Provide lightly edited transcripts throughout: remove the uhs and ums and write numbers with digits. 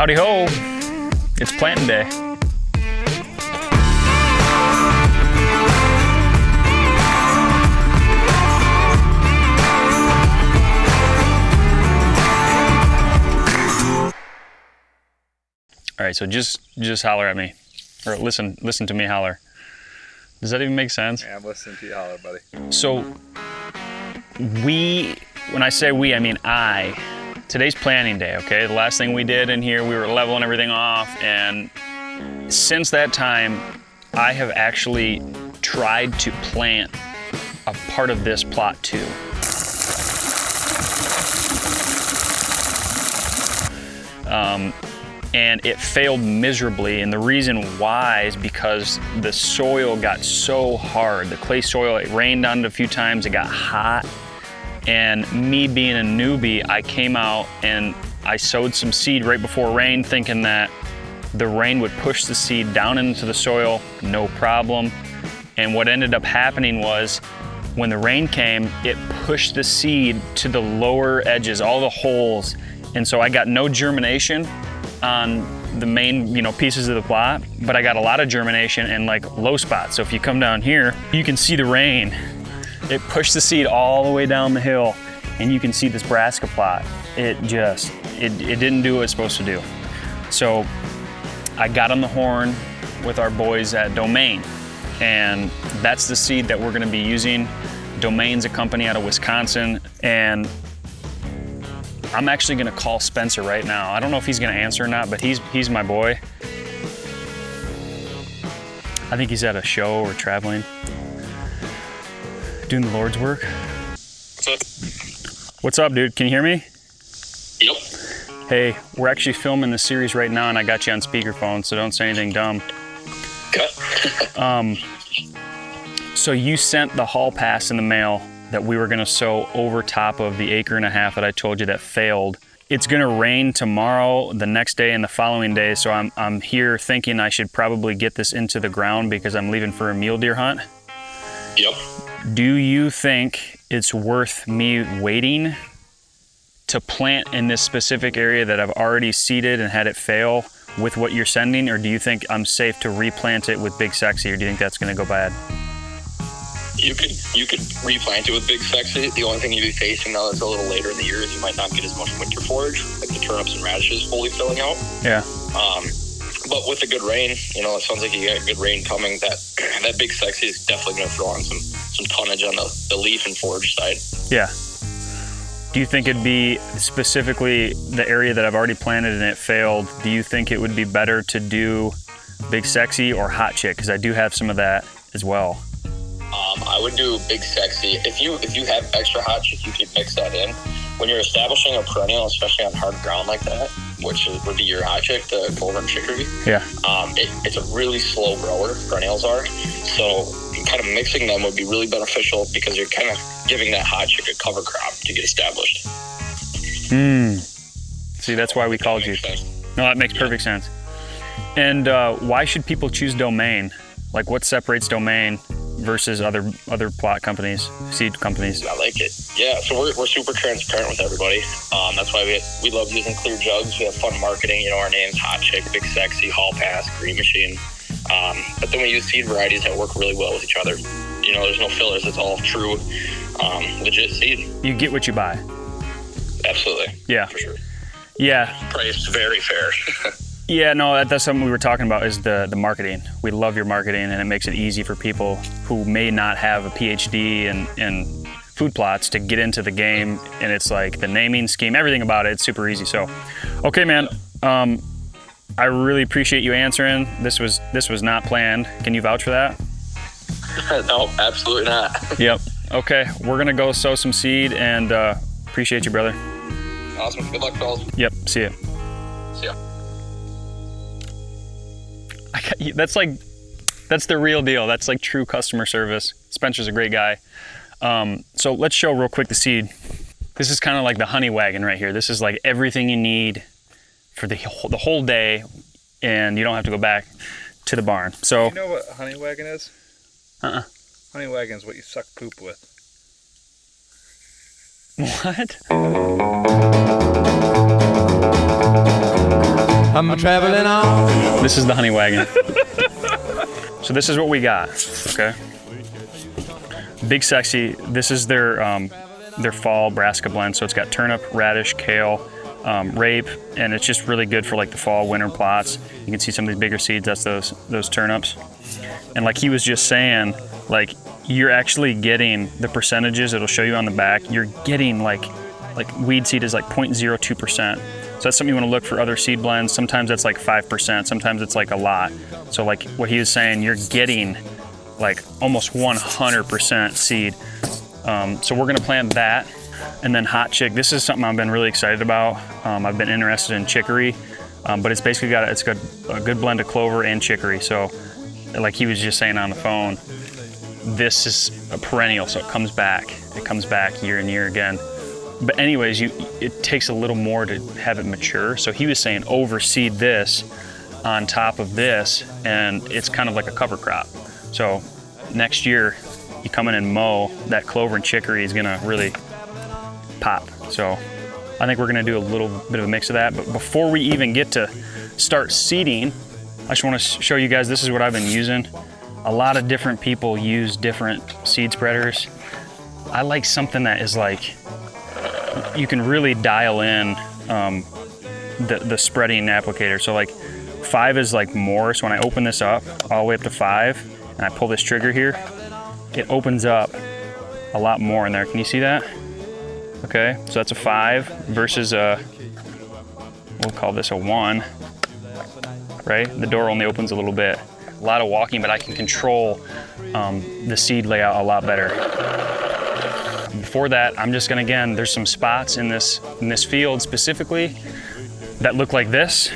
Howdy ho, it's planting day. All right, so just holler at me, or listen to me holler. Does that even make sense? Yeah, I'm listening to you holler, buddy. So when I say we, I mean I. Today's planting day, okay? The last thing we did in here, we were leveling everything off, and since that time, I have actually tried to plant a part of this plot too. And it failed miserably, and the reason why is because the soil got so hard. The clay soil, it rained on it a few times, it got hot, and me being a newbie, I came out and I sowed some seed right before rain, thinking that the rain would push the seed down into the soil, no problem. And what ended up happening was, when the rain came, it pushed the seed to the lower edges, all the holes, and so I got no germination on the main, pieces of the plot, but I got a lot of germination in like low spots. So if you come down here, you can see the rain. It pushed the seed all the way down the hill, and you can see this brassica plot. It didn't do what it's supposed to do. So I got on the horn with our boys at Domain, and that's the seed that we're gonna be using. Domain's a company out of Wisconsin, and I'm actually gonna call Spencer right now. I don't know if he's gonna answer or not, but he's my boy. I think he's at a show or traveling, doing the Lord's work. What's up? What's up, dude? Can you hear me? Yep. Hey, we're actually filming this series right now, and I got you on speakerphone, so don't say anything dumb. Okay. So you sent the hall pass in the mail that we were gonna sow over top of the 1.5 acres that I told you that failed. It's gonna rain tomorrow, the next day, and the following day, so I'm here thinking I should probably get this into the ground because I'm leaving for a mule deer hunt. Yep. Do you think it's worth me waiting to plant in this specific area that I've already seeded and had it fail with what you're sending, or do you think I'm safe to replant it with Big Sexy, or do you think that's gonna go bad? You could replant it with Big Sexy. The only thing you'd be facing now that's a little later in the year is you might not get as much winter forage, like the turnips and radishes fully filling out. Yeah. But with the good rain, it sounds like you got good rain coming. That Big Sexy is definitely going to throw on some tonnage on the leaf and forage side. Yeah. Do you think it'd be specifically the area that I've already planted and it failed? Do you think it would be better to do Big Sexy or Hot Chick? Because I do have some of that as well. I would do Big Sexy. If you have extra Hot Chick, you could mix that in. When you're establishing a perennial, especially on hard ground like that, which would be your Hot Chick, the Clover and Chicory. Yeah. It's a really slow grower, perennials are. So kind of mixing them would be really beneficial because you're kind of giving that Hot Chick a cover crop to get established. See, that's why we called you. No, that makes perfect sense. And why should people choose Domain? Like, what separates Domain versus other plot companies, seed companies? I like it. Yeah, so we're super transparent with everybody. That's why we love using clear jugs. We have fun marketing. Our name's Hot Chick, Big Sexy, Hall Pass, Green Machine. But then we use seed varieties that work really well with each other. There's no fillers. It's all true, legit seed. You get what you buy. Absolutely. Yeah. For sure. Yeah. Price very fair. Yeah, no, that's something we were talking about, is the marketing. We love your marketing, and it makes it easy for people who may not have a PhD in food plots to get into the game, and it's like the naming scheme, everything about it, it's super easy. So, okay, man, I really appreciate you answering. This was not planned. Can you vouch for that? No, absolutely not. Yep. Okay, we're gonna go sow some seed, and appreciate you, brother. Awesome. Good luck, fellas. Yep. See ya. See ya. That's the real deal. That's like true customer service. Spencer's a great guy. So let's show real quick the seed. This is kind of like the honey wagon right here. This is like everything you need for the whole day, and you don't have to go back to the barn. So you know what honey wagon is? Honey wagon is what you suck poop with. What? I'm traveling on. This is the honey wagon. So this is what we got, okay? Big Sexy, this is their fall brassica blend. So it's got turnip, radish, kale, rape, and it's just really good for like the fall, winter plots. You can see some of these bigger seeds, that's those turnips. And like he was just saying, like you're actually getting the percentages, it'll show you on the back, you're getting like weed seed is like 0.02%. So that's something you want to look for other seed blends. Sometimes that's like 5%, sometimes it's like a lot. So like what he was saying, you're getting like almost 100% seed. So we're gonna plant that. And then hot chick, this is something I've been really excited about. I've been interested in chicory, but it's basically got a good blend of clover and chicory. So like he was just saying on the phone, this is a perennial, so it comes back year and year again. But anyways, it takes a little more to have it mature. So he was saying overseed this on top of this, and it's kind of like a cover crop. So next year, you come in and mow, that clover and chicory is gonna really pop. So I think we're gonna do a little bit of a mix of that. But before we even get to start seeding, I just wanna show you guys, this is what I've been using. A lot of different people use different seed spreaders. I like something that is like, you can really dial in the spreading applicator. So like 5 is like more. So when I open this up all the way up to 5 and I pull this trigger here, it opens up a lot more in there. Can you see that? Okay, so that's a 5 versus we'll call this a 1, right? The door only opens a little bit. A lot of walking, but I can control the seed layout a lot better. Before that, I'm just gonna, again, there's some spots in this field specifically that look like this.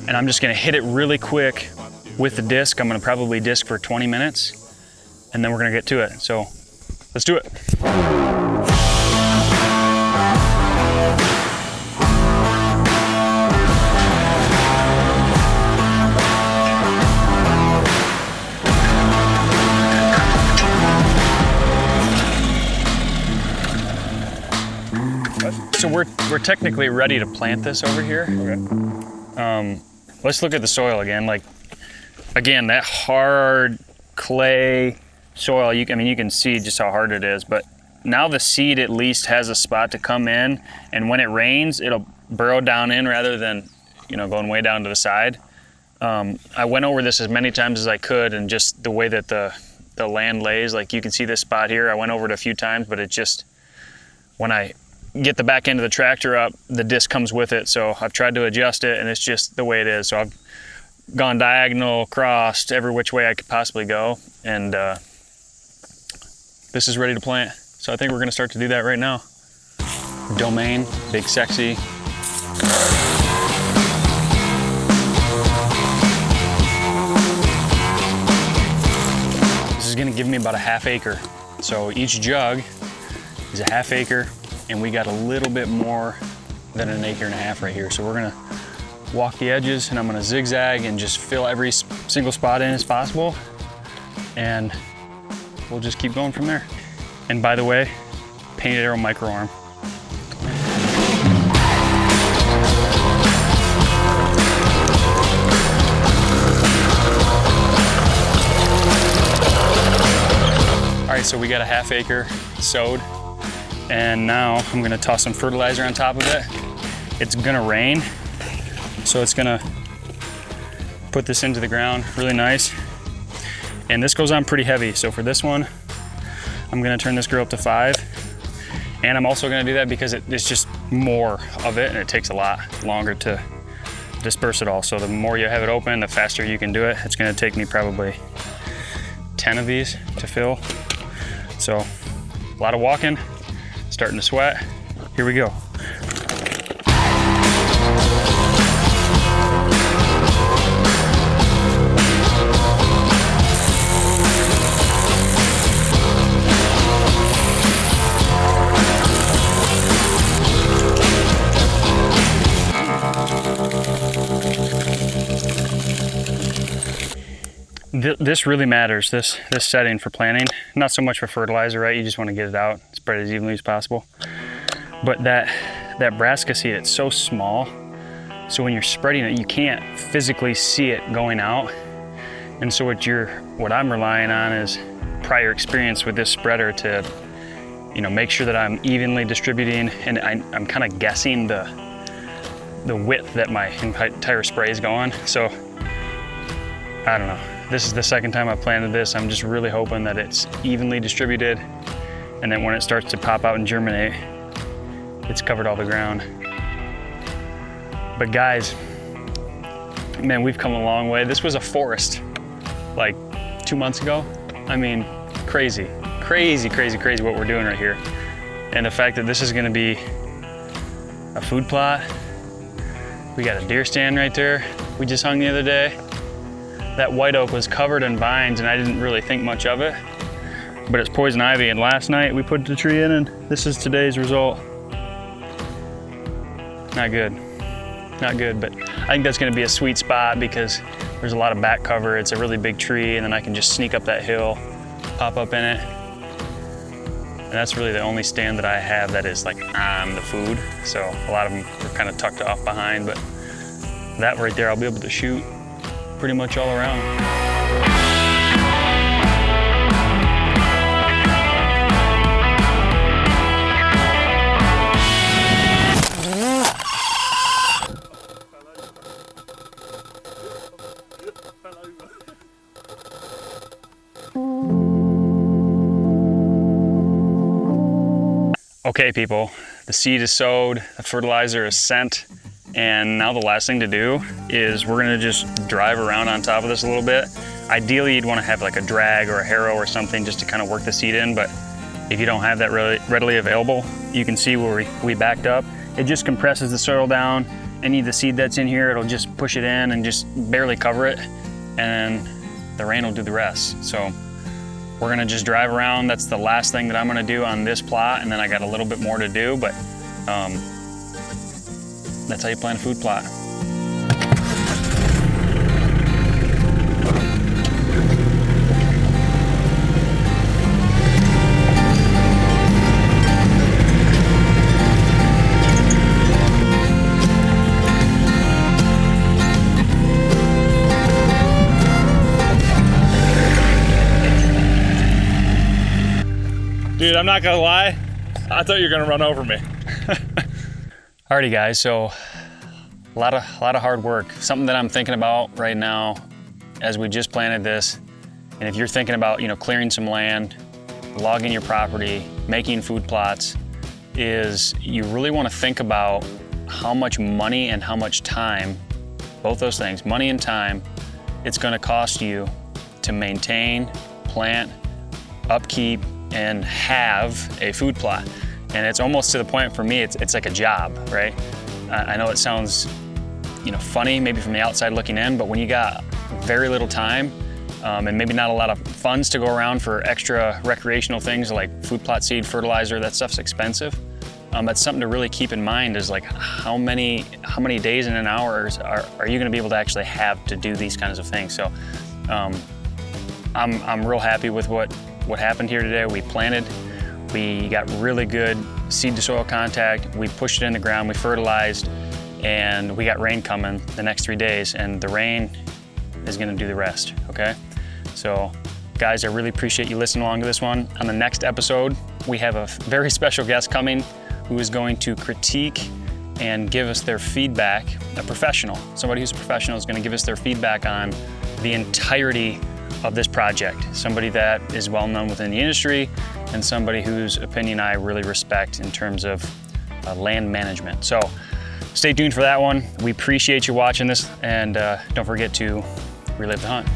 And I'm just gonna hit it really quick with the disc. I'm gonna probably disc for 20 minutes and then we're gonna get to it. So let's do it. So we're technically ready to plant this over here. Okay. Let's look at the soil again. Like, again, that hard clay soil, you can see just how hard it is, but now the seed at least has a spot to come in, and when it rains, it'll burrow down in rather than, going way down to the side. I went over this as many times as I could, and just the way that the land lays, like you can see this spot here, I went over it a few times, but it just, when I get the back end of the tractor up, the disc comes with it. So I've tried to adjust it and it's just the way it is. So I've gone diagonal, crossed, every which way I could possibly go. And this is ready to plant. So I think we're gonna start to do that right now. Domain, Big Sexy. This is gonna give me about a ½ acre. So each jug is a ½ acre. And we got a little bit more than an 1.5 acres right here. So we're gonna walk the edges and I'm gonna zigzag and just fill every single spot in as possible. And we'll just keep going from there. And by the way, Painted Arrow micro arm. All right, so we got a ½ acre sowed. And now I'm gonna toss some fertilizer on top of it. It's gonna rain, so it's gonna put this into the ground really nice. And this goes on pretty heavy. So for this one, I'm gonna turn this girl up to 5. And I'm also gonna do that because it's just more of it and it takes a lot longer to disperse it all. So the more you have it open, the faster you can do it. It's gonna take me probably 10 of these to fill. So a lot of walking. Starting to sweat. Here we go. This really matters, this setting for planting. Not so much for fertilizer, right? You just want to get it out, spread it as evenly as possible. But that brassica seed, it's so small So when you're spreading it, you can't physically see it going out. And so what I'm relying on is prior experience with this spreader to, make sure that I'm evenly distributing, and I'm kind of guessing the width that my entire spray is going. So I don't know. This is the second time I've planted this. I'm just really hoping that it's evenly distributed, and then when it starts to pop out and germinate, it's covered all the ground. But guys, man, we've come a long way. This was a forest like 2 months ago. I mean, crazy what we're doing right here. And the fact that this is gonna be a food plot. We got a deer stand right there we just hung the other day. That white oak was covered in vines and I didn't really think much of it, but it's poison ivy, and last night we put the tree in and this is today's result. Not good, but I think that's gonna be a sweet spot because there's a lot of back cover. It's a really big tree, and then I can just sneak up that hill, pop up in it. And that's really the only stand that I have that is like on the food. So a lot of them are kind of tucked off behind, but that right there, I'll be able to shoot pretty much all around. Okay, people, the seed is sowed, the fertilizer is sent, and now the last thing to do is we're gonna just drive around on top of this a little bit. Ideally, you'd wanna have like a drag or a harrow or something just to kind of work the seed in, but if you don't have that really readily available, you can see where we backed up. It just compresses the soil down. Any of the seed that's in here, it'll just push it in and just barely cover it, and the rain will do the rest. So we're gonna just drive around. That's the last thing that I'm gonna do on this plot, and then I got a little bit more to do, but that's how you plant a food plot. Dude, I'm not gonna lie, I thought you were gonna run over me. Alrighty guys, so a lot of hard work. Something that I'm thinking about right now as we just planted this, and if you're thinking about clearing some land, logging your property, making food plots, is you really want to think about how much money and how much time, both those things, money and time, it's going to cost you to maintain, plant, upkeep, and have a food plot. And it's almost to the point for me, it's like a job, right? I know it sounds funny maybe from the outside looking in, but when you got very little time and maybe not a lot of funds to go around for extra recreational things like food plot seed, fertilizer, that stuff's expensive. That's something to really keep in mind, is like how many days and hours are you gonna be able to actually have to do these kinds of things. So I'm real happy with what happened here today. We planted, we got really good seed to soil contact, we pushed it in the ground, we fertilized, and we got rain coming the next 3 days, and the rain is gonna do the rest, okay? So guys, I really appreciate you listening along to this one. On the next episode, we have a very special guest coming who is going to critique and give us their feedback. A professional, somebody who's a professional, is gonna give us their feedback on the entirety of this project. Somebody that is well known within the industry, and somebody whose opinion I really respect in terms of land management. So stay tuned for that one. We appreciate you watching this, and don't forget to relive the hunt.